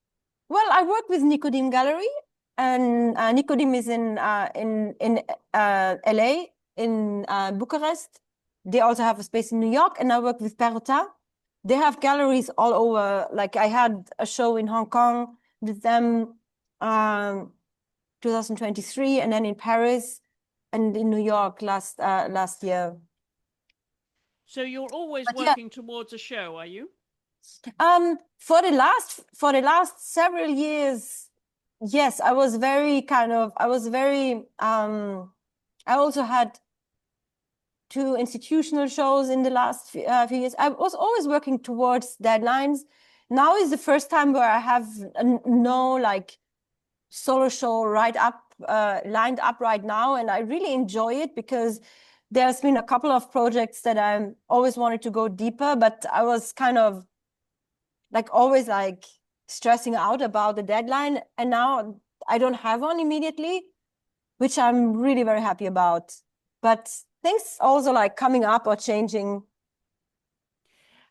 B: Well, I work with Nicodem Gallery, and Nicodem is in LA, in Bucharest. They also have a space in New York, and I work with Perrotin. They have galleries all over. Like I had a show in Hong Kong with them, 2023, and then in Paris and in New York last year.
A: So you're always working towards a show, are you?
B: For the last several years, yes, I was very I also had 2 institutional shows in the last few years. I was always working towards deadlines. Now is the first time where I have no like solo show lined up right now, and I really enjoy it, because there's been a couple of projects that I always wanted to go deeper, but I was kind of like always like stressing out about the deadline, and now I don't have one immediately, which I'm really very happy about. But things also like coming up or changing.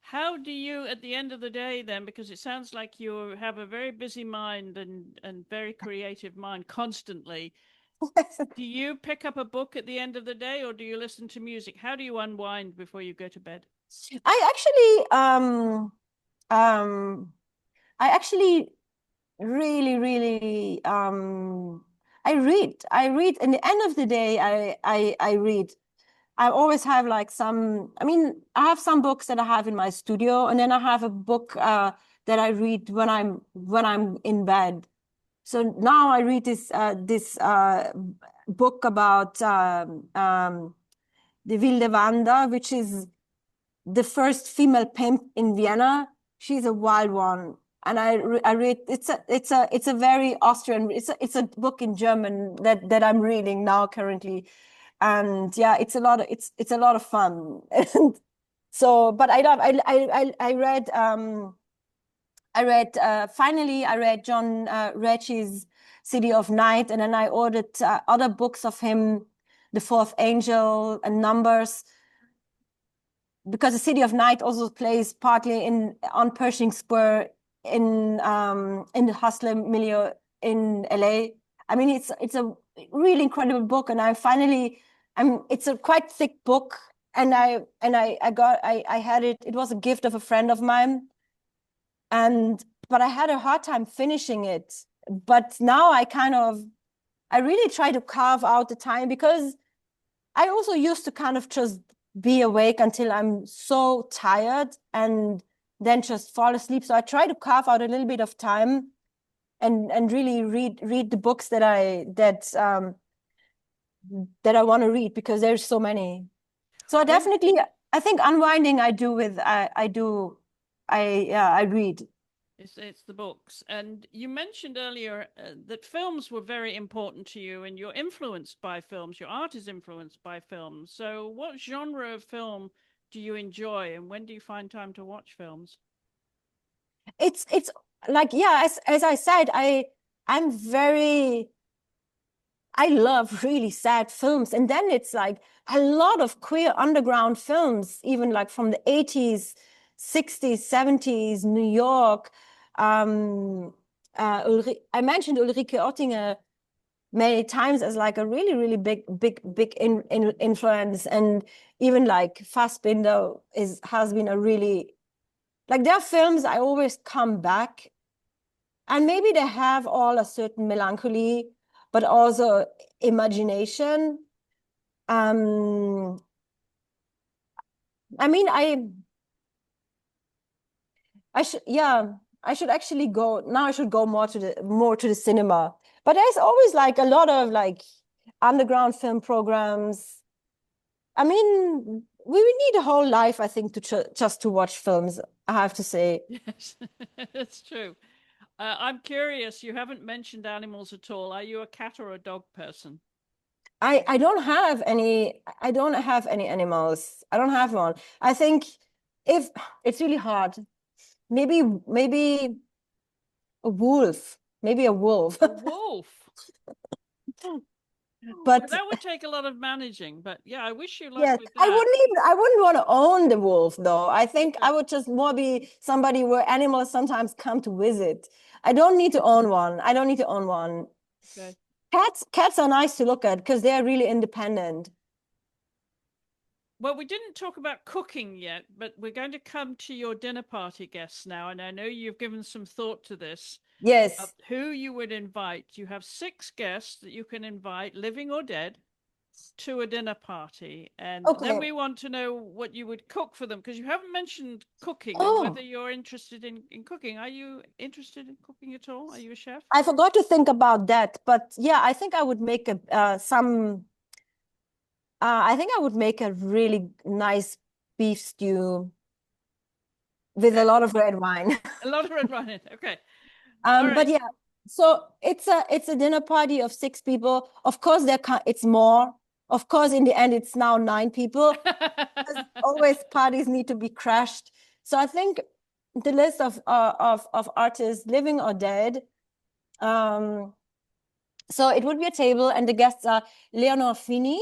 A: How do you, at the end of the day, then, because it sounds like you have a very busy mind and very creative mind constantly, do you pick up a book at the end of the day, or do you listen to music? How do you unwind before you go to bed?
B: I actually really I read in the end of the day. I read. I always have like I mean, I have some books that I have in my studio, and then I have a book that I read when I'm in bed. So now I read this book about the Wilde Wanda, which is the first female pimp in Vienna. She's a wild one. And I read it's a very Austrian, it's a book in German that I'm reading now currently. And yeah, it's a lot of fun. And so, but finally I read John Rechy's City of Night, and then I ordered other books of him, The Fourth Angel and Numbers, because the City of Night also plays partly on Pershing Square in the hustler milieu in LA. I mean, it's a really incredible book, and it's a quite thick book, and I had it. It was a gift of a friend of mine, but I had a hard time finishing it. But now I really try to carve out the time, because I also used to kind of just be awake until I'm so tired and then just fall asleep. So I try to carve out a little bit of time and really read the books that that I want to read because there's so many. So I think unwinding I do with I read.
A: It's the books. And you mentioned earlier that films were very important to you, and you're influenced by films. Your art is influenced by films. So what genre of film do you enjoy, and when do you find time to watch films?
B: It's like, yeah, as I said, I'm very I love really sad films. And then it's like a lot of queer underground films, even like from the 80s, 60s, 70s, New York. I mentioned Ulrike Oettinger many times as like a really, really big influence. And even like Fassbinder has been a really, like there are films I always come back, and maybe they have all a certain melancholy, but also imagination. I mean, I should, yeah, I should actually go now. I should go more to the cinema. But there's always like a lot of like underground film programs. I mean, we would need a whole life, I think, to just to watch films, I have to say.
A: Yes, that's true. I'm curious, you haven't mentioned animals at all. Are you a cat or a dog person?
B: I don't have any animals. I don't have one. I think if it's really hard, maybe a wolf, maybe a wolf.
A: A wolf.
B: But
A: that would take a lot of managing. But yeah, I wish you luck
B: yes,
A: with that.
B: I wouldn't want to own the wolf though. I think I would just more be somebody where animals sometimes come to visit. I don't need to own one. I don't need to own one.
A: Okay.
B: Cats are nice to look at because they're really independent.
A: Well, we didn't talk about cooking yet, but we're going to come to your dinner party guests now. And I know you've given some thought to this.
B: Yes.
A: Who you would invite. You have 6 guests that you can invite, living or dead, to a dinner party. And then we want to know what you would cook for them, because you haven't mentioned cooking and whether you're interested in cooking. Are you interested in cooking at all? Are you a chef?
B: I forgot to think about that, but yeah, I think I would make I think I would make a really nice beef stew with a lot of red wine.
A: A lot of red wine. Okay.
B: But yeah, so it's a dinner party of 6 people. Of course, it's more. Of course, in the end, it's now 9 people. Always parties need to be crashed. So I think the list of artists, living or dead. So it would be a table, and the guests are Leonore Fini,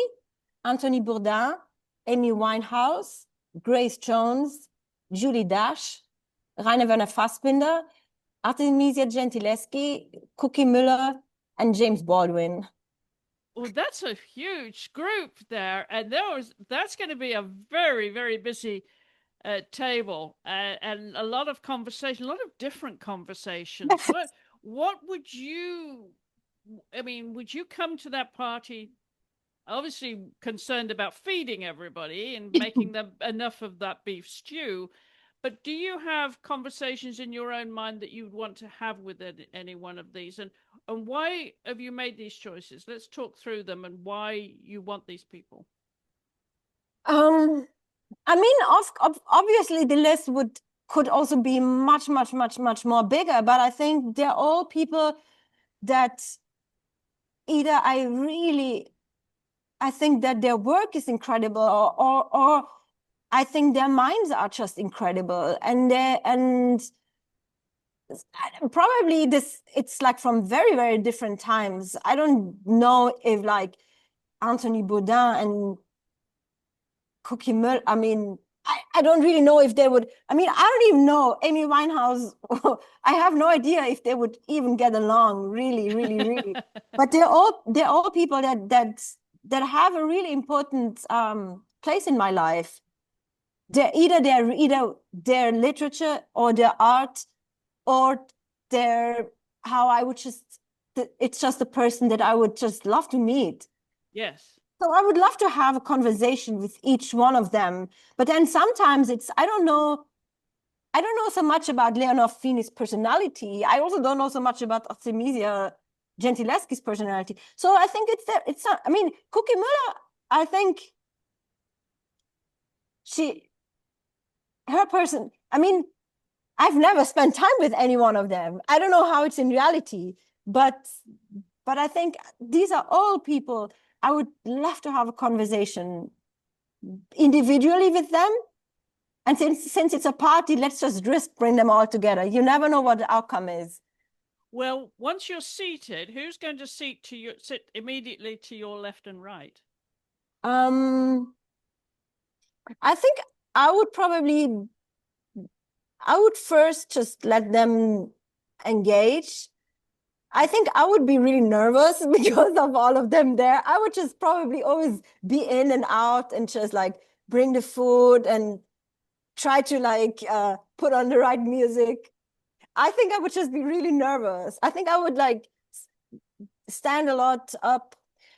B: Anthony Bourdain, Amy Winehouse, Grace Jones, Julie Dash, Rainer Werner Fassbinder, Artemisia Gentileschi, Cookie Müller, and James Baldwin.
A: Well, that's a huge group there, and that's going to be a very, very busy table, and a lot of conversation, a lot of different conversations. What would you? I mean, would you come to that party? Obviously, concerned about feeding everybody and making them enough of that beef stew. But do you have conversations in your own mind that you'd want to have with any one of these? And why have you made these choices? Let's talk through them and why you want these people.
B: I mean, obviously the list could also be much more bigger, but I think they're all people that either I think that their work is incredible, or I think their minds are just incredible, and probably it's like from very, very different times. I don't know if like Anthony Bourdain and Cookie Müller, I mean, I don't really know if they would. I mean, I don't even know Amy Winehouse. I have no idea if they would even get along, really. But they're all people that have a really important place in my life. They're either their literature or their art, or their how I would it's just a person that I would just love to meet.
A: Yes.
B: So I would love to have a conversation with each one of them. But then sometimes I don't know so much about Leonore Fini's personality. I also don't know so much about Artemisia Gentileschi's personality. So I think it's not, I mean, Cookie Muller, I think her person, I mean, I've never spent time with any one of them. I don't know how it's in reality, but I think these are all people I would love to have a conversation individually with them. And since it's a party, let's just bring them all together. You never know what the outcome is.
A: Well, once you're seated, who's going to sit immediately to your left and right?
B: I think I would first just let them engage. I think I would be really nervous because of all of them there. I would just probably always be in and out and just like bring the food and try to like put on the right music. I think I would just be really nervous. I think I would like stand a lot up.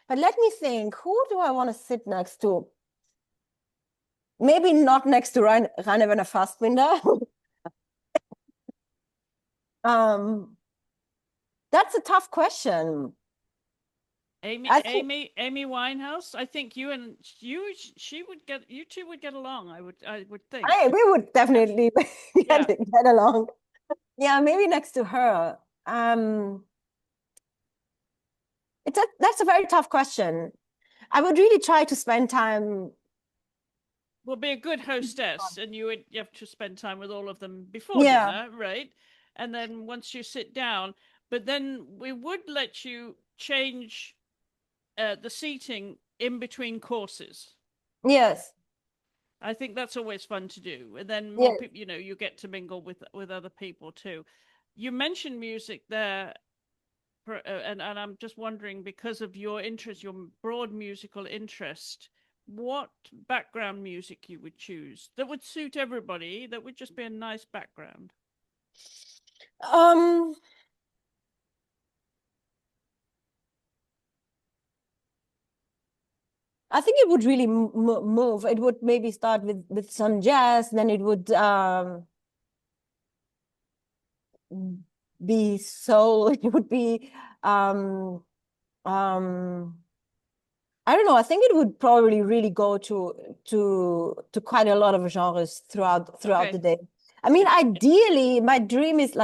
B: But let me think, who do I want to sit next to? Maybe not next to Rainer Werner Fassbinder. That's a tough question.
A: Amy Winehouse. I think you two would get along. I would think.
B: We would definitely get along. Yeah, maybe next to her. That's a very tough question. I would really try to spend time.
A: Well, be a good hostess, and you have to spend time with all of them before dinner, right? And then once you sit down, but then we would let you change the seating in between courses.
B: Yes.
A: I think that's always fun to do. And then more people, you get to mingle with other people too. You mentioned music there, and I'm just wondering, because of your interest, your broad musical interest, what background music you would choose that would suit everybody, that would just be a nice background.
B: I think it would really move. It would maybe start with some jazz, then it would be soul. It would be I don't know. I think it would probably really go to quite a lot of genres throughout the day. I mean, ideally, my dream is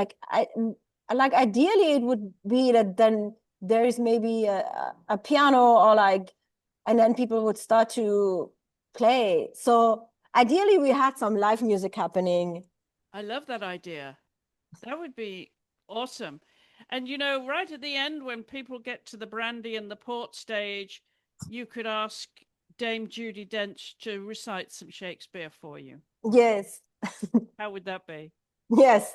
B: ideally it would be that then there is maybe a piano or like, and then people would start to play. So ideally, we had some live music happening.
A: I love that idea. That would be awesome. And right at the end, when people get to the brandy and the port stage, you could ask Dame Judi Dench to recite some Shakespeare for you.
B: Yes.
A: How would that be?
B: Yes.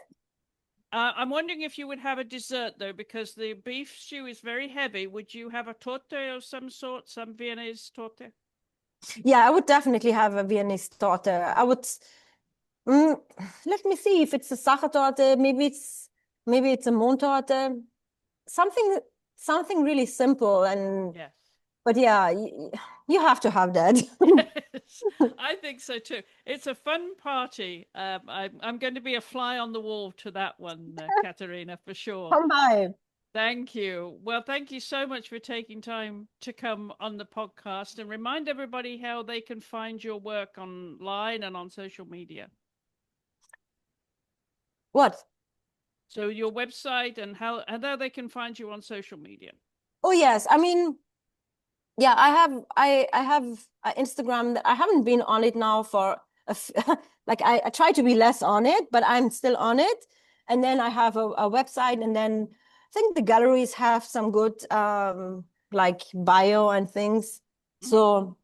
A: I'm wondering if you would have a dessert, though, because the beef stew is very heavy. Would you have a torte of some sort, some Viennese torte?
B: Yeah, I would definitely have a Viennese torte. I would. Let me see if it's a Sachertorte. Maybe it's a Mondtorte. Something really simple and.
A: Yes.
B: But yeah, you have to have that.
A: Yes, I think so too. It's a fun party. I'm going to be a fly on the wall to that one, Katherina, for sure.
B: Come by.
A: Thank you. Well, thank you so much for taking time to come on the podcast, and remind everybody how they can find your work online and on social media.
B: What?
A: So your website and how they can find you on social media.
B: Oh yes, I mean, yeah, I have Instagram that I haven't been on it now for like I try to be less on it, but I'm still on it. And then I have a website, and then I think the galleries have some good like bio and things. So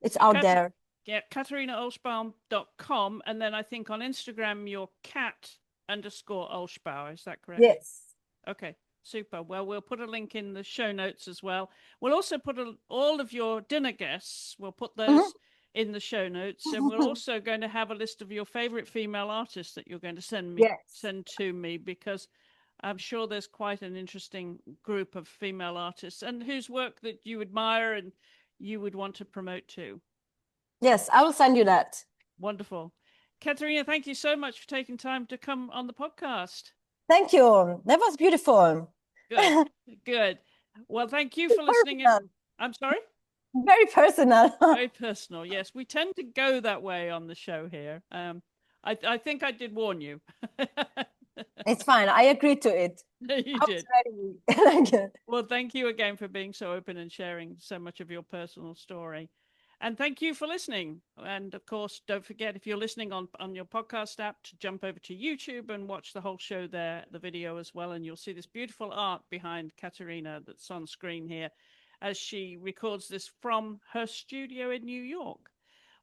B: it's out there.
A: Yeah, KatherinaOlschbaur.com, and then I think on Instagram you're @Kat_Olschbaur. Is that correct?
B: Yes.
A: Okay. Super. Well, we'll put a link in the show notes as well. We'll also put all of your dinner guests. We'll put those in the show notes, and we're also going to have a list of your favorite female artists that you're going to send to me, because I'm sure there's quite an interesting group of female artists and whose work that you admire and you would want to promote too.
B: Yes, I will send you that.
A: Wonderful. Katherina, thank you so much for taking time to come on the podcast.
B: Thank you. That was beautiful.
A: Good, good. Well, thank you for listening. I'm sorry?
B: Very personal.
A: Very personal. Yes, we tend to go that way on the show here. I think I did warn you.
B: It's fine. I agreed to it.
A: You
B: I
A: did.
B: was ready.
A: Well, thank you again for being so open and sharing so much of your personal story. And thank you for listening. And of course, don't forget, if you're listening on your podcast app, to jump over to YouTube and watch the whole show there, the video as well. And you'll see this beautiful art behind Katherina that's on screen here as she records this from her studio in New York.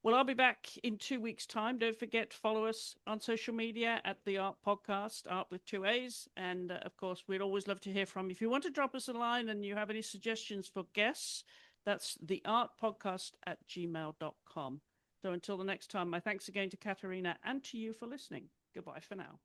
A: Well, I'll be back in 2 weeks' time. Don't forget to follow us on social media at the AART Podcast, Art with 2 A's. And of course, we'd always love to hear from you. If you want to drop us a line and you have any suggestions for guests, that's the artpodcast@gmail.com. So until the next time, my thanks again to Katherina and to you for listening. Goodbye for now.